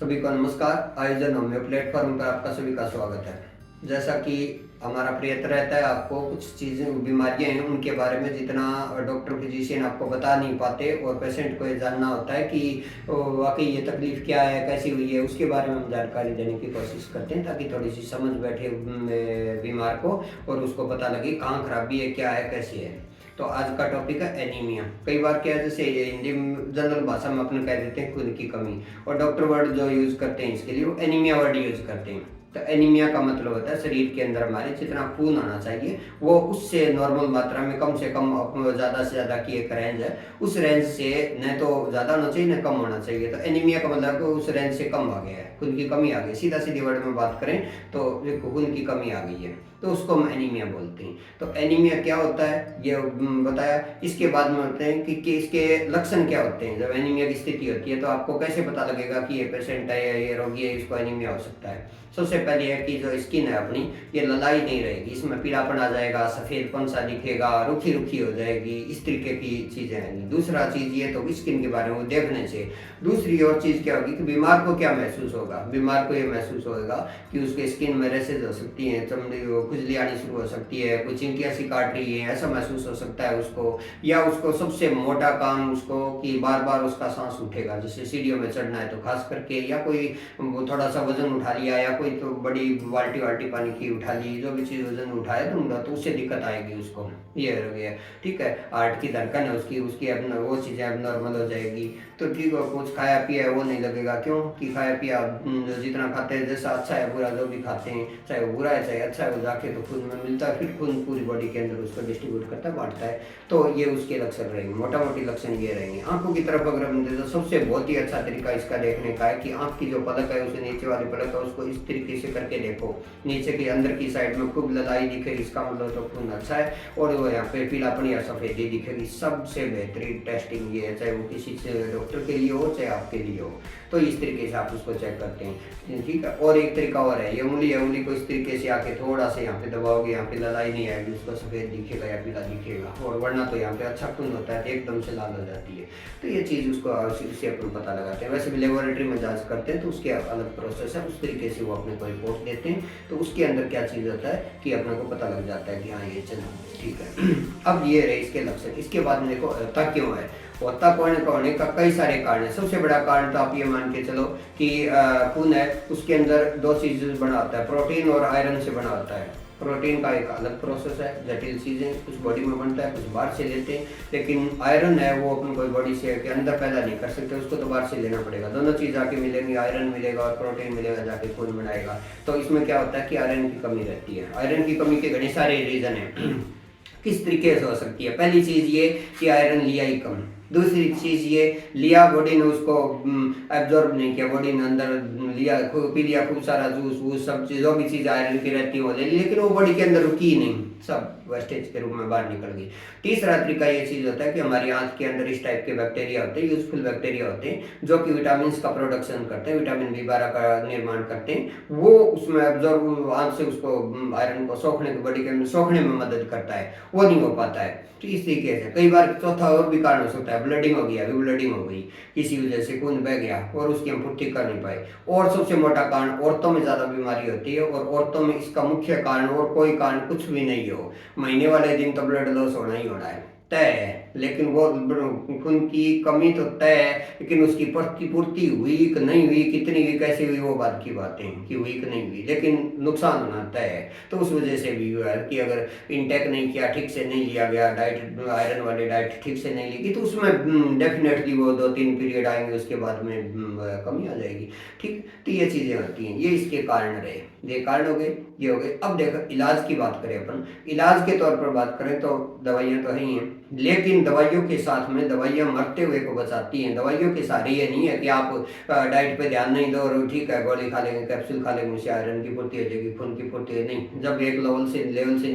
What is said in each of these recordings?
सभी को नमस्कार। आयोजन होम्यो प्लेटफॉर्म पर आपका सभी का स्वागत है। जैसा कि हमारा प्रयत्न रहता है, आपको कुछ चीज़ें बीमारियां हैं उनके बारे में जितना डॉक्टर फिजिशियन आपको बता नहीं पाते और पेशेंट को ये जानना होता है कि वाकई ये तकलीफ़ क्या है, कैसी हुई है, उसके बारे में हम जानकारी देने की कोशिश करते हैं ताकि थोड़ी सी समझ बैठे बीमार को और उसको पता लगे कहाँ खराबी है, क्या है, कैसी है। तो आज का टॉपिक है एनीमिया। कई बार क्या है, जैसे हिंदी जनरल भाषा में अपन कह देते हैं खून की कमी, और डॉक्टर वर्ड जो यूज़ करते हैं इसके लिए वो एनीमिया वर्ड यूज़ करते हैं। तो एनीमिया का मतलब होता है शरीर के अंदर हमारे जितना खून आना चाहिए वो उससे नॉर्मल मात्रा में कम से कम, ज़्यादा से ज़्यादा की एक रेंज है, उस रेंज से न तो ज़्यादा होना चाहिए न कम होना चाहिए। तो एनीमिया का मतलब कि उस रेंज से कम आ गया है, खून की कमी आ गई। सीधा सीधे वर्ड में बात करें तो खून की कमी आ गई है, तो उसको हम एनीमिया बोलते हैं। तो एनीमिया क्या होता है ये बताया। इसके बाद में होते हैं कि इसके लक्षण क्या होते हैं। जब एनीमिया की स्थिति होती है तो आपको कैसे पता लगेगा कि ये पेशेंट है या ये रोगी है, इसको एनीमिया हो सकता है। सबसे पहले है कि जो स्किन है अपनी, ये ललाई नहीं रहेगी, इसमें पीलापन आ जाएगा, सफ़ेदपन सा दिखेगा, रुखी रुखी हो जाएगी, इस तरीके की चीज़ें आएंगी। दूसरा चीज़ ये तो स्किन के बारे में देखने से। दूसरी और चीज़ क्या होगी कि बीमार को क्या महसूस होगा। बीमार को ये महसूस होगा कि उसके स्किन में रेसेज हो सकती हैं, चमड़ी खुजली आनी शुरू हो सकती है, कुछ चिंटियाँ सी काट रही है, ऐसा महसूस हो सकता है उसको। या उसको सबसे मोटा काम उसको कि बार बार उसका सांस उठेगा, जैसे सीढ़ियों में चढ़ना है तो खास करके, या कोई थोड़ा सा वजन उठा लिया, या कोई तो बड़ी बाल्टी वाल्टी पानी की उठा ली, जो भी चीज़ वजन उठाए तो उससे दिक्कत आएगी उसको। ये हो गया, ठीक है। हार्ट की धड़कन है उसकी उसकी वो चीज़ें अब नॉर्मल हो जाएगी। तो ठीक है, कुछ खाया पिया है वो नहीं लगेगा, क्यों कि खाया पिया जितना खाते हैं, जैसा अच्छा है बुरा जो भी खाते हैं, चाहे वो बुरा है चाहे अच्छा है, वो जाके तो खून में मिलता है, फिर खून पूरी बॉडी के अंदर उसको डिस्ट्रीब्यूट करता है, बांटता है। तो ये उसके लक्षण रहेंगे, मोटा मोटी लक्षण ये रहेंगे। आंखों की तरफ अगर हम देखें तो सबसे बहुत ही अच्छा तरीका इसका देखने का है कि आंख की जो पलक है उसे नीचे वाली पलक है उसको इस तरीके से करके देखो, नीचे के अंदर की साइड में खूब ललाई दिखे, इसका मतलब तो खून अच्छा है। और वो यहाँ पे पीलापन या सफेदी दिखेगी, सबसे बेहतरीन टेस्टिंग ये है, चाहे वो किसी डॉक्टर के लिए हो चाहे आपके लिए हो। तो इस तरीके से आप उसको चेक करते हैं, ठीक है। और एक तरीका और है, ये उंगली है, उंगली को इस तरीके से आके थोड़ा सा यहाँ पे दबाओगे, यहाँ पे ललाई नहीं आएगी, उसको सफेद दिखेगा या पीला दिखेगा, और वरना तो यहाँ पे अच्छा खून होता है तो एकदम से लाल हो जाती है। तो ये चीज़ उसको उससे अपन पता लगाते हैं। वैसे भी लेबोरेटरी में जांच करते हैं तो उसके अलग प्रोसेस है, उस तरीके से वो अपने को रिपोर्ट देते हैं। तो उसके अंदर क्या चीज़ होता है कि अपने को पता लग जाता है कि हाँ ये चल ठीक है। अब ये रहे इसके लक्षण। इसके बाद में देखो होता क्यों है। होता कौन होने का कई सारे कारण है। सबसे बड़ा कारण तो आप ये मान के चलो कि खून है उसके अंदर दो चीज़ें बना होता है, प्रोटीन और आयरन से बना होता है। प्रोटीन का एक अलग प्रोसेस है, जटिल चीज़ें कुछ बॉडी में बनता है, कुछ बाहर से लेते हैं। लेकिन आयरन है वो अपन कोई बॉडी से के अंदर पैदा नहीं कर सकते, उसको तो बाहर से लेना पड़ेगा। दोनों चीज़ आके मिलेंगी, आयरन मिलेगा और प्रोटीन मिलेगा, जाके खून बनाएगा। तो इसमें क्या होता है कि आयरन की कमी रहती है। आयरन की कमी के घने सारे रीज़न है। किस तरीके से हो सकती है। पहली चीज़ ये कि आयरन लिया ही कम। दूसरी चीज़ ये लिया, बॉडी ने उसको एब्जॉर्ब नहीं किया, बॉडी ने अंदर लिया, पी लिया खूब सारा जूस वूस सब चीज़, जो भी चीज़ आयरन की रहती है वो ले ली, लेकिन वो बॉडी के अंदर रुकी ही नहीं, सब वेस्टेज के रूप में बाहर निकल गई। तीसरा तरीका ये चीज़ होता है कि हमारी आंख के अंदर इस टाइप के बैक्टीरिया होते हैं, यूजफुल बैक्टीरिया होते हैं, जो कि विटामिन का प्रोडक्शन करते हैं, विटामिन B12 का निर्माण करते हैं। वो उसमें एब्जॉर्ब आंख से उसको आयरन को सोखने, बॉडी के अंदर सोखने में मदद करता है, वो नहीं हो पाता है। तो इस तरीके से कई बार चौथा और भी कारण हो सकता है, ब्लडिंग हो गया, अभी ब्लडिंग हो गई, किसी वजह से खून बह गया और उसकी हम पुष्टि कर नहीं पाए। और सबसे मोटा कारण, औरतों में ज़्यादा बीमारी होती है, और औरतों में इसका मुख्य कारण और कोई कारण कुछ भी नहीं हो, महीने वाले दिन तो ब्लड लॉस होना ही होना है, तय है। लेकिन वो खून की कमी तो तय है, लेकिन उसकी प्रतिपूर्ति हुई कि नहीं हुई, कितनी हुई, कैसे हुई, वो बात की बातें कि हुई कि नहीं हुई, लेकिन नुकसान होना तय है। तो उस वजह से भी हुआ है कि अगर इंटेक नहीं किया, ठीक से नहीं लिया गया डाइट, आयरन वाली डाइट ठीक से नहीं ली, तो उसमें डेफिनेटली वो 2-3 पीरियड आएंगे, उसके बाद में कमी आ जाएगी, ठीक। तो ये चीज़ें होती हैं, ये इसके कारण रहे, ये कारण हो गए, ये हो गए। अब देखो इलाज की बात करें अपन, इलाज के तौर पर बात करें तो दवाइयाँ तो है ही हैं, लेकिन दवाइयों के साथ में दवाइयाँ मरते हुए को बचाती हैं। दवाइयों के सहारे ये नहीं है कि आप डाइट पे ध्यान नहीं दो और ठीक है गोली खा लेंगे, कैप्सूल खा लेंगे, उससे आयरन की पूर्ति हो जाएगी, खून की पूर्ति है, नहीं। जब एक लेवल से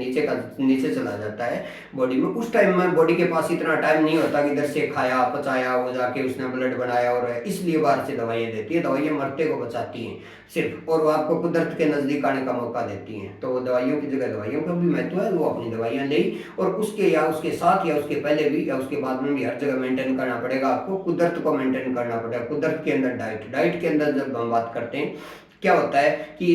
नीचे चला जाता है बॉडी में, उस टाइम में बॉडी के पास इतना टाइम नहीं होता कि इधर से खाया पचाया, वो जाके उसने ब्लड बनाया, और इसलिए बाहर से दवाइयाँ देती है। दवाइयाँ मरते को बचाती हैं सिर्फ, और वो आपको कुदरत के नज़दीक आने का मौका देती हैं। तो दवाइयों की जगह दवाइयों का भी महत्व है, वो अपनी दवाइयाँ ले, और उसके या उसके साथ या उसके पहले भी भी या उसके बाद में भी हर जगह मेंटेन करना पड़ेगा आपको। कुदरत को मेंटेन करना पड़ेगा। कुदरत के अंदर डाइट के अंदर जब हम बात करते हैं, क्या होता है कि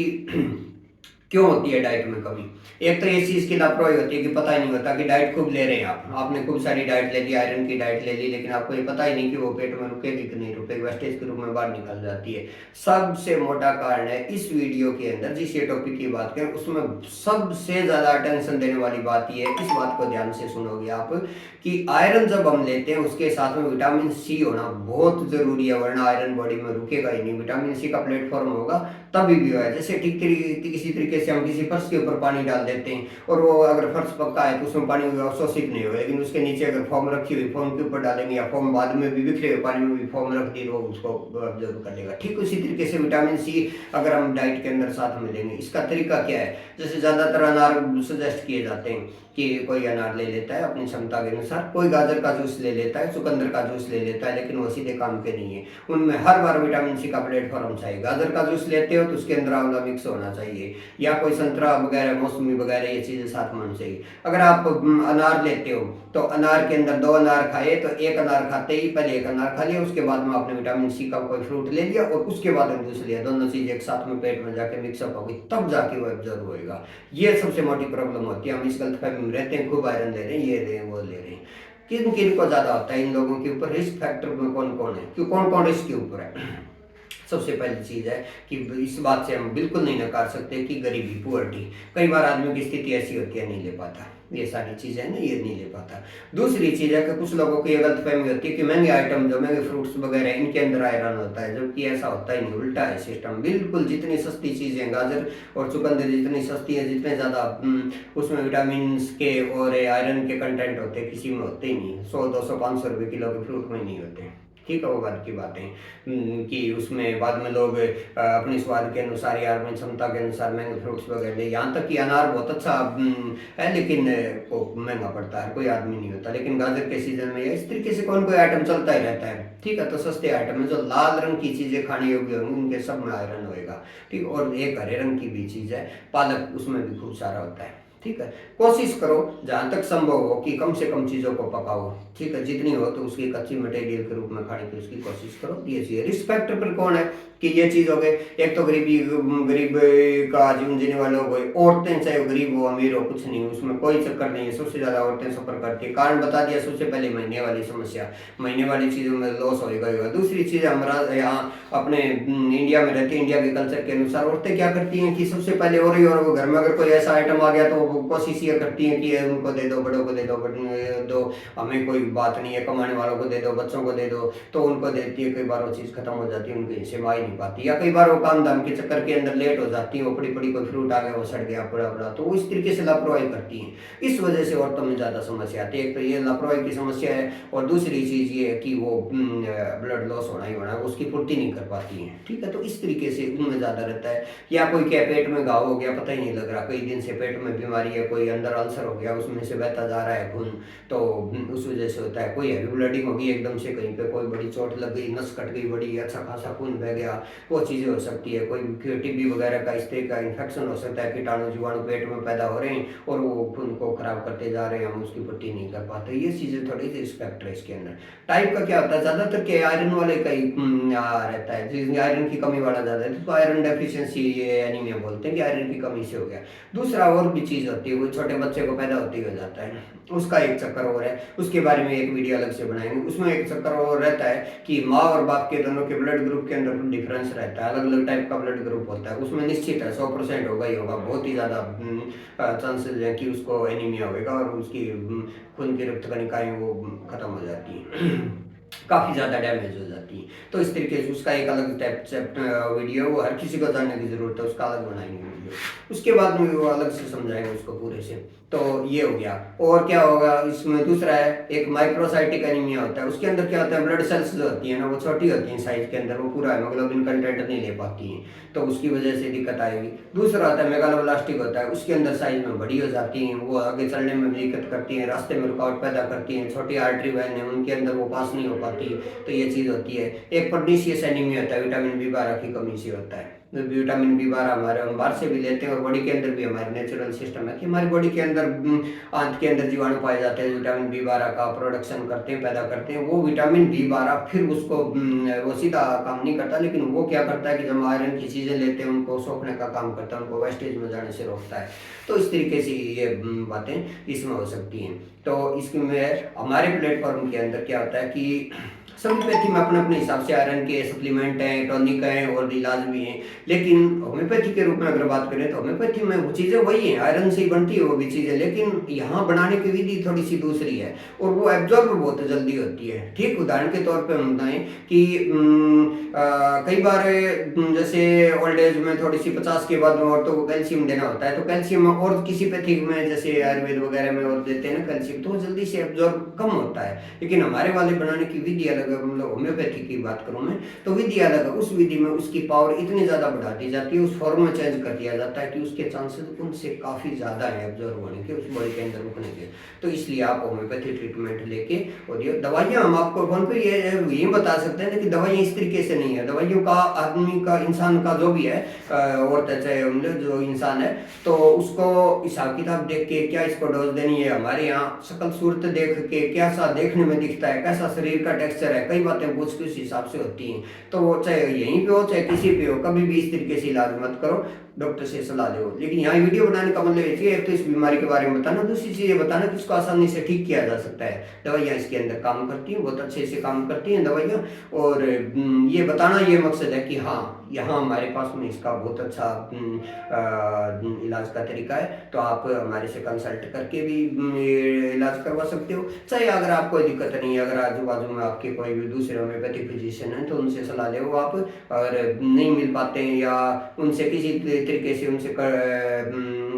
क्यों होती है डाइट में कमी? एक तो ये चीज की लापरवाही होती है कि पता ही नहीं होता कि डाइट खूब ले रहे हैं आपने खूब सारी डाइट ले ली, आयरन की डाइट ले ली, लेकिन आपको ये पता ही नहीं कि वो पेट में रुकेगी कि नहीं रुकेगी, वेस्टेज के रूप में बाहर निकल जाती है। सबसे मोटा कारण है इस वीडियो के अंदर जिस ये टॉपिक की बात करें उसमें सबसे ज्यादा अटेंशन देने वाली बात ये है, इस बात को ध्यान से सुनोगे आप, कि आयरन जब हम लेते हैं उसके साथ में विटामिन सी होना बहुत जरूरी है, वरना आयरन बॉडी में रुकेगा ही नहीं। विटामिन सी का प्लेटफॉर्म होगा तभी भी है। जैसे ठीक किसी तरीके से हम किसी फर्श के ऊपर पानी डाल देते हैं और वो अगर फर्श पक्का है तो उसमें पानी अवशोषित नहीं होगा, लेकिन उसके नीचे अगर फॉर्म रखी हुई फॉर्म के ऊपर डालेंगे या फॉर्म बाद में भी बिखरे हुए पानी में भी फॉर्म रख दी तो उसको ऑब्जर्व कर लेगा। ठीक उसी तरीके से विटामिन सी अगर हम डाइट के अंदर साथ में लेंगे, इसका तरीका क्या है? जैसे ज्यादातर अनार सजेस्ट किए जाते हैं कि कोई अनार ले लेता है अपनी क्षमता के अनुसार, कोई गाजर का जूस ले लेता है, चुकंदर का जूस ले लेता है, लेकिन वो सीधे काम के नहीं है। उनमें हर बार विटामिन सी का प्लेटफॉर्म चाहिए। गाजर का जूस लेते हो तो उसके अंदर आंवला मिक्स होना चाहिए, या कोई संतरा वगैरह मौसमी वगैरह ये चीजें साथ में होनी चाहिए। अगर आप अनार लेते हो तो अनार के अंदर 2 अनार खाए तो एक अनार खाते ही पहले एक अनार खा लिया, उसके बाद में आपने विटामिन सी का कोई फ्रूट ले लिया और उसके बाद जूस लिया, दोनों चीज एक साथ में पेट में जाके मिक्सअप होगी तब जाके वो एब्जॉर्ब होएगा। ये सबसे मोटी प्रॉब्लम होती है। हम इस गलतफहमी में रहते हैं, खूब आयरन ले रहे हैं, ये ले रहे हैं, वो ले रहे हैं। किन किन को ज्यादा होता है इन लोगों के ऊपर? रिस्क फैक्टर में कौन कौन है, क्यों कौन कौन रिस्क के ऊपर है? सबसे पहली चीज है कि इस बात से हम बिल्कुल नहीं नकार सकते कि गरीबी, पुअर्टी, कई बार आदमी की स्थिति ऐसी होती है नहीं ले पाता, ये सारी चीजें ना ये नहीं ले पाता। दूसरी चीज है कि कुछ लोगों की ये गलतफहमी होती है कि महंगे आइटम जो महंगे फ्रूट्स वगैरह इनके अंदर आयरन होता है, जबकि ऐसा होता ही नहीं, उल्टा है सिस्टम बिल्कुल। जितनी सस्ती चीजें गाजर और चुकंदर जितनी सस्ती है, जितने ज्यादा उसमें विटामिन के और आयरन के कंटेंट होते हैं, किसी में होते ही नहीं। 100, 200, 500 रुपए किलो के फ्रूट में नहीं होते। ठीक है, वो बात की बातें कि उसमें बाद में लोग अपने स्वाद के अनुसार या अपनी क्षमता के अनुसार महंगे फ्रूट्स वगैरह ले, यहाँ तक कि अनार बहुत अच्छा है लेकिन वो महंगा पड़ता है, कोई आदमी नहीं होता। लेकिन गाजर के सीजन में इस तरीके से कोई आइटम चलता ही रहता है। ठीक है, तो सस्ते आइटम में जो लाल रंग की चीजें खाने योग्य होंगी उनके सब में आयरन होएगा। ठीक, और एक हरे रंग की भी चीज है पालक, उसमें भी खूब सारा होता है। ठीक है, कोशिश करो जहां तक संभव हो कि कम से कम चीजों को पकाओ। ठीक है, जितनी हो तो उसकी कच्ची मटेरियल के रूप में खाने की उसकी कोशिश करो। ये चीज रिस्क फैक्टर पर कौन है कि ये चीज हो गई। एक तो गरीब का जीवन जीने वाले हो गए, औरतें चाहे गरीब हो अमीर हो कुछ नहीं, उसमें कोई चक्कर नहीं है। सबसे ज्यादा औरतें सफर करती है, कारण बता दिया। सबसे पहले महीने वाली समस्या, महीने वाली चीजों में लॉस होगा ही होगा। दूसरी चीज हमारा यहाँ अपने इंडिया में रहती है, इंडिया के कल्चर के अनुसार औरतें क्या करती हैं कि सबसे पहले और ही और घर में अगर कोई ऐसा आइटम आ गया तो वो कोशिश ये करती हैं कि उनको दे दो, बड़ों को दे दो, हमें कोई बात नहीं है, कमाने वालों को दे दो, बच्चों को दे दो, तो उनको देती है। कई बार वो चीज खत्म हो जाती है, उनके हिस्से में आ ही नहीं पाती, या कई बार वो काम धाम के चक्कर के अंदर लेट हो जाती है, वो पड़ी पड़ी कोई फ्रूट आ गया वो सड़ गया पड़ा पड़ा, तो वो इस तरीके से लापरवाही करती हैं। इस वजह से औरतों में ज्यादा समस्या आती है। एक तो ये लापरवाही की समस्या है, और दूसरी चीज ये है कि वो ब्लड लॉस होना ही होना, उसकी पूर्ति नहीं कर पाती है। ठीक है, तो इस तरीके से उनमें ज्यादा रहता है। या कोई क्या पेट में घाव हो गया पता ही नहीं लग रहा, कई दिन से पेट में बीमारी है, कोई अंदर अल्सर हो गया उसमें से बहता जा रहा है खून, तो उस वजह से होता है। कोई हैवी ब्लीडिंग होगी एकदम से, कहीं पे कोई बड़ी चोट लग गई, नस कट गई बड़ी, अच्छा खासा खून बह गया, वो चीजें हो सकती है। कोई टीबी वगैरह का इस तरह का इन्फेक्शन हो सकता है, कीटाणु जीवाणु पेट में पैदा हो रहे हैं और वो खून को खराब करते जा रहे हैं, हम उसकी पुष्टि नहीं कर पाते। ये चीजें थोड़ी सी रिस्क है इसके अंदर। टाइप का क्या होता है, ज्यादातर के आयरन वाले का ही रहता है, जिसमें आयरन की कमी वाला ज्यादा है तो आयरन डेफिशिएंसी ये एनीमिया बोलते हैं कि आयरन की कमी से हो गया। दूसरा और भी चीज होती है, वो छोटे बच्चे को पैदा होते ही हो जाता है, उसका एक चक्कर और है, उसके बारे में एक वीडियो अलग से बनाएंगे। उसमें एक चक्कर और रहता है कि माँ और बाप के दोनों के ब्लड ग्रुप के अंदर डिफरेंस रहता है, अलग अलग टाइप का ब्लड ग्रुप होता है। उसमें निश्चित है 100% होगा ही होगा, बहुत ही ज्यादा चांसेस है कि उसको एनीमिया होगा और उसकी खून की रक्त कणिकाएं वो खत्म हो जाती है काफी ज्यादा डैमेज हो जाती है। तो इस तरीके से उसका एक अलग टाइप वीडियो, वो हर किसी को जानने की जरूरत है, उसका अलग बनाएंगे वीडियो, उसके बाद में वो अलग से समझाएंगे उसको पूरे से। तो ये हो गया। और क्या होगा इसमें, दूसरा है एक माइक्रोसाइटिक एनीमिया होता है। उसके अंदर क्या होता है, ब्लड सेल्स जो होती है ना वो छोटी होती हैं साइज के अंदर, वो पूरा हेमोग्लोबिन कंटेंट नहीं ले पाती हैं, तो उसकी वजह से दिक्कत आएगी। दूसरा होता है मेगालोब्लास्टिक होता है, उसके अंदर साइज में बड़ी हो जाती हैं, वो आगे चलने में दिक्कत करती हैं, रास्ते में रुकावट पैदा करती हैं, छोटी आर्टरी वैन है उनके अंदर वो पास नहीं हो पाती, तो ये चीज होती है। एक पर्नीशियस एनीमिया होता है, विटामिन B12 की कमी से होता है। विटामिन बी 12 हमारे हम बाहर से भी लेते हैं, और बॉडी के अंदर भी हमारे नेचुरल सिस्टम है कि हमारी बॉडी के अंदर आंत के अंदर जीवाणु पाए जाते हैं, विटामिन बी 12 का प्रोडक्शन करते हैं, पैदा करते हैं। वो विटामिन बी 12 फिर उसको वो सीधा काम नहीं करता, लेकिन वो क्या करता है कि जब आयरन की चीज़ें लेते हैं उनको सोखने का काम करता है, उनको वेस्टेज में जाने से रोकता है। तो इस तरीके से ये बातें इसमें हो सकती हैं। तो इसमें हमारे प्लेटफॉर्म के अंदर क्या होता है कि होम्योपैथी में अपने अपने हिसाब से आयरन के सप्लीमेंट हैं, टॉनिक हैं और इलाज भी हैं, लेकिन होम्योपैथी के रूप में अगर बात करें तो होम्योपैथी में वो चीज़ें वही हैं, आयरन से ही बनती है वो भी चीज़ें, लेकिन यहाँ बनाने की विधि थोड़ी सी दूसरी है और वो एब्जॉर्ब बहुत जल्दी होती है। ठीक उदाहरण के तौर पर हम बताएं कि कई बार जैसे ओल्ड एज में थोड़ी सी 50 के बाद में औरतों को कैल्शियम देना होता है, तो कैल्शियम और किसी पैथिक में जैसे आयुर्वेद वगैरह में और देते हैं ना कैल्शियम, तो जल्दी से एब्जॉर्ब कम होता है। लेकिन हमारे वाले बनाने की विधि अलग है, मतलब होम्योपैथी की बात करूं मैं तो विधि अलग है। उस विधि में उसकी पावर इतनी ज़्यादा बढ़ा दी जाती है, उस फॉर्म में चेंज कर दिया जाता है कि उसके चांसेस उनसे काफ़ी ज़्यादा है एब्जॉर्ब होने के, उस बॉडी के अंदर रुकने के। तो इसलिए आप होम्योपैथी ट्रीटमेंट लेके, और ये दवाइयाँ हम आपको फोन पे ये बता सकते हैं कि दवाइयाँ इस तरीके से नहीं है। दवाइयों का आदमी का, इंसान का जो भी है, और चाहे जो इंसान है, तो उसको हिसाब किताब देख के क्या इसको डोज देनी है, हमारे यहाँ शकल सूरत देख के कैसा देखने में दिखता है, कैसा शरीर का टेक्सचर है, कई बातें पूछ के उस हिसाब से होती हैं। तो वो चाहे यहीं पे हो चाहे किसी पे हो, कभी भी इस तरीके से इलाज मत करो, डॉक्टर से सलाह लो। लेकिन यहाँ वीडियो बनाने का मतलब ये है, एक तो इस बीमारी के बारे में बताना, दूसरी चीज़ ये बताना कि इसको आसानी से ठीक किया जा सकता है। दवाइयाँ इसके अंदर काम करती हैं, बहुत अच्छे से काम करती हैं दवाइयाँ, और ये बताना ये मकसद है कि हाँ यहाँ हमारे पास में इसका बहुत अच्छा इलाज का तरीका है, तो आप हमारे से कंसल्ट करके भी इलाज करवा सकते हो। चाहे अगर आपको कोई दिक्कत नहीं है, अगर आजू बाजू में आपके कोई भी दूसरे होम्योपैथिक फिजिशियन हैं तो उनसे सलाह ले आप, और नहीं मिल पाते हैं या उनसे किसी तरीके से उनसे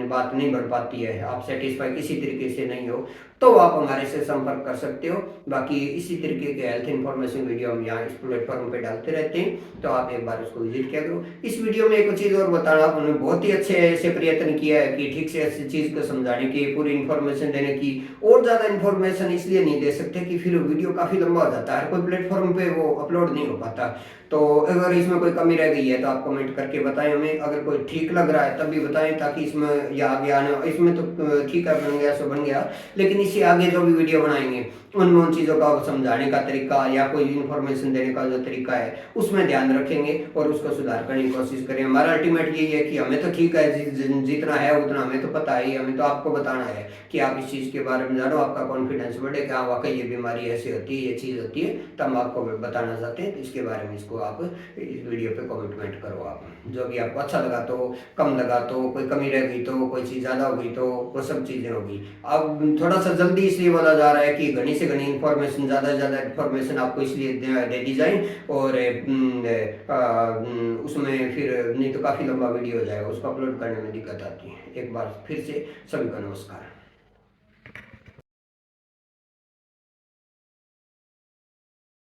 बात नहीं बढ़ पाती है, आप सेटिस्फाई किसी तरीके से नहीं हो, तो आप हमारे से संपर्क कर सकते हो। बाकी इसी तरीके के हेल्थ इन्फॉर्मेशन वीडियो हम यहाँ इस प्लेटफॉर्म पे डालते रहते हैं, तो आप एक बार उसको विजिट किया करो। इस वीडियो में एक चीज़ और बताना, उन्होंने बहुत ही अच्छे से प्रयत्न किया है कि ठीक से ऐसी चीज़ को समझाने की, पूरी इन्फॉर्मेशन देने की। और ज़्यादा इन्फॉर्मेशन इसलिए नहीं दे सकते कि फिर वीडियो काफ़ी लंबा हो जाता है, कोई प्लेटफॉर्म पे वो अपलोड नहीं हो पाता। तो अगर इसमें कोई कमी रह गई है तो आप कमेंट करके बताएं हमें, अगर कोई ठीक लग रहा है तब भी बताएं, ताकि इसमें या आगे आने, इसमें तो ठीक है बन गया सो बन गया, लेकिन इससे आगे जो भी वीडियो बनाएंगे उनमें उन चीज़ों का समझाने का तरीका या कोई इन्फॉर्मेशन देने का जो तरीका है उसमें ध्यान रखेंगे और उसको सुधार करने की कोशिश करें। हमारा अल्टीमेट यही है कि हमें तो ठीक है जितना है उतना हमें तो पता ही, हमें तो आपको बताना है कि आप इस चीज़ के बारे में जानो, आपका कॉन्फिडेंस बढ़े कि हाँ वाकई ये बीमारी ऐसी होती है, ये चीज़ होती है, तो हम आपको बताना चाहते हैं। तो इसके बारे में इसको आप इस वीडियो पे कमेंट करो, आप जो भी आपको अच्छा लगा तो, कम लगा तो, कोई कमी रह गई तो, कोई चीज़ ज़्यादा हो गई तो, वो सब चीज़ें होगी। अब थोड़ा सा जल्दी इसलिए बोला जा रहा है कि घनी से घनी इन्फॉर्मेशन, ज़्यादा से ज़्यादा इन्फॉर्मेशन आपको इसलिए दे दी जाए, और उसमें फिर नहीं तो काफ़ी लंबा वीडियो हो जाएगा, उसको अपलोड करने में दिक्कत आती है। एक बार फिर से सभी को नमस्कार।